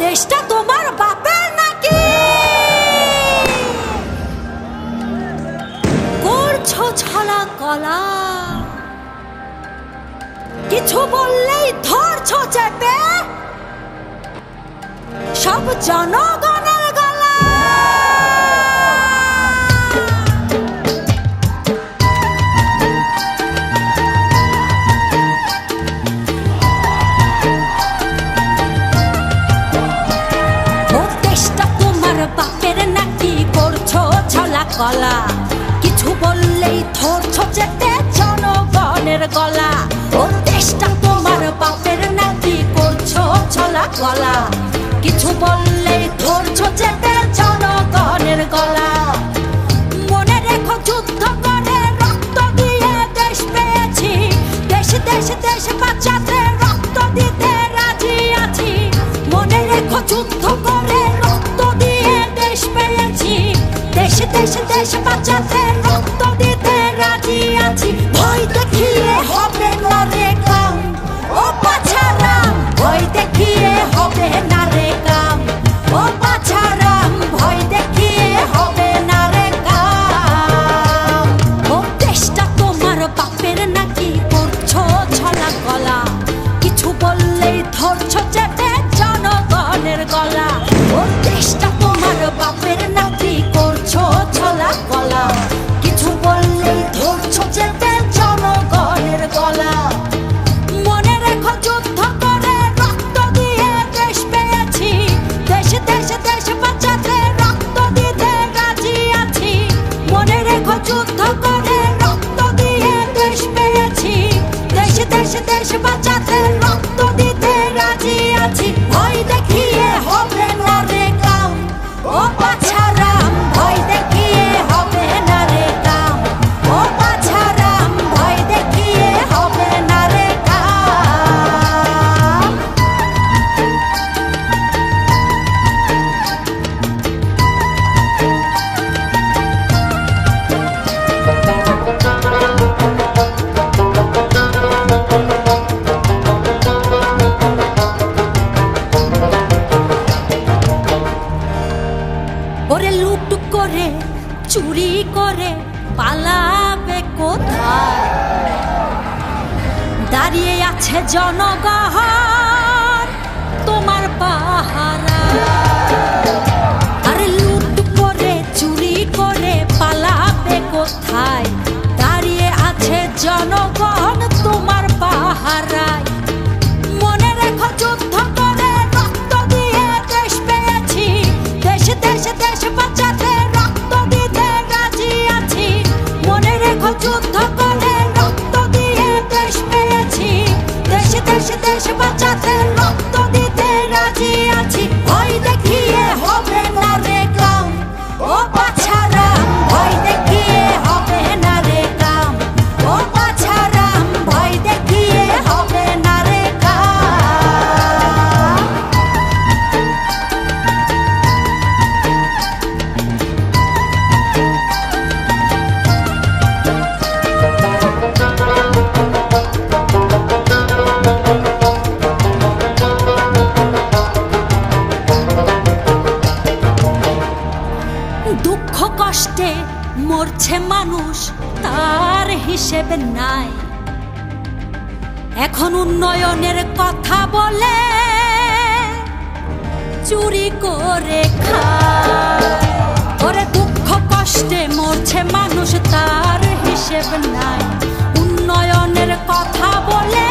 দেশটা তোমার বাপের নাকি? করছো ছলা কলা, কিছু বললেই ধরছো চেপে সব জনগণের গলা। দেশটা তোমার বাপের নাকি? করছো ছলা কলা, কিছু বললেই ধরছো চেপে জনগণের গলা। ও দেশটা তোমার বাপের নাকি? করছো ছলা কলা, কিছু বললেই ধরছো চেপে জনগণের গলা। মনে রেখো যুদ্ধ করে রক্ত দিয়ে দেশ পেয়েছি, দেশ দেশ দেশ বাঁচাতে রক্ত দিতে রাজি আছি। মনে রেখো যুদ্ধ করে রক্ত দিয়ে দেশ পেয়েছি, দেশ দেশ দেশ বাঁচাতে রক্ত দিতে রাজি আছি। ভয় দেখিয়ে হবে না রে কাম, ও পাছারাম, ভয় দেখিয়ে হবে না রে কাম, ও পাছারাম, ভয় দেখিয়ে হবে না রে কাম। ও দেশটা তোমার বাপের নাকি? করছো ছলা কলা, কিছু বললেই ধরছো চেপে জনগণের গলা। ও দেশটা তোমার বাপের নাকি? করছো ছলা কলা, কিছু বললেই ধরছো চেপে জনগণের গলা। মনে রেখো যুদ্ধ করে রক্ত দিয়ে দেশ পেয়েছি, দেশ দেশ দেশ বাঁচাতে রক্ত দিতে রাজি আছি। মনে রেখো যুদ্ধ করে রক্ত দিয়ে দেশ পেয়েছি, দেশ দেশ দেশ বাঁচাতে রক্ত দিতে রাজি আছি। ভয় দেখিয়ে হবে না রে কাম, ও পাছারাম, ভয় দেখিয়ে হবে না রে কাম, ও পাছারাম, ভয় দেখিয়ে হবে না রে কাম। ওরে লুট করে চুরি করে পালাবে কোথায়? দাঁড়িয়ে আছে জনগণ তোমার পাহারা। আরে লুট করে চুরি করে পালাবে কোথায়? দাঁড়িয়ে আছে জনগণ তোমার পাহারায়। মনে রেখো যুদ্ধ করে রক্ত দিয়ে দেশ পেয়েছি, দেশ দেশ দেশ বাঁচাতে রক্ত দিতে রাজি আছি। মনে রেখো যুদ্ধ করে রক্ত দিয়ে দেশ পেয়েছি, দেশ দেশ দেশ বাঁচাতে রক্ত দিতে রাজি আছি। ভয় দেখিয়ে হবে না রে কাম, ও পাছারাম, ভয় দেখিয়ে হবে না রে কাম, ও পাছারাম, ভয় দেখিয়ে হবে না রে কাম। দুঃখ কষ্টে মরছে মানুষ, তার হিসেবে নাই। এখন উন্নয়নের কথা বলে চুরি করে খায়। ওরে দুঃখ কষ্টে মরছে মানুষ, তার হিসেব নাই। উন্নয়নের কথা বলে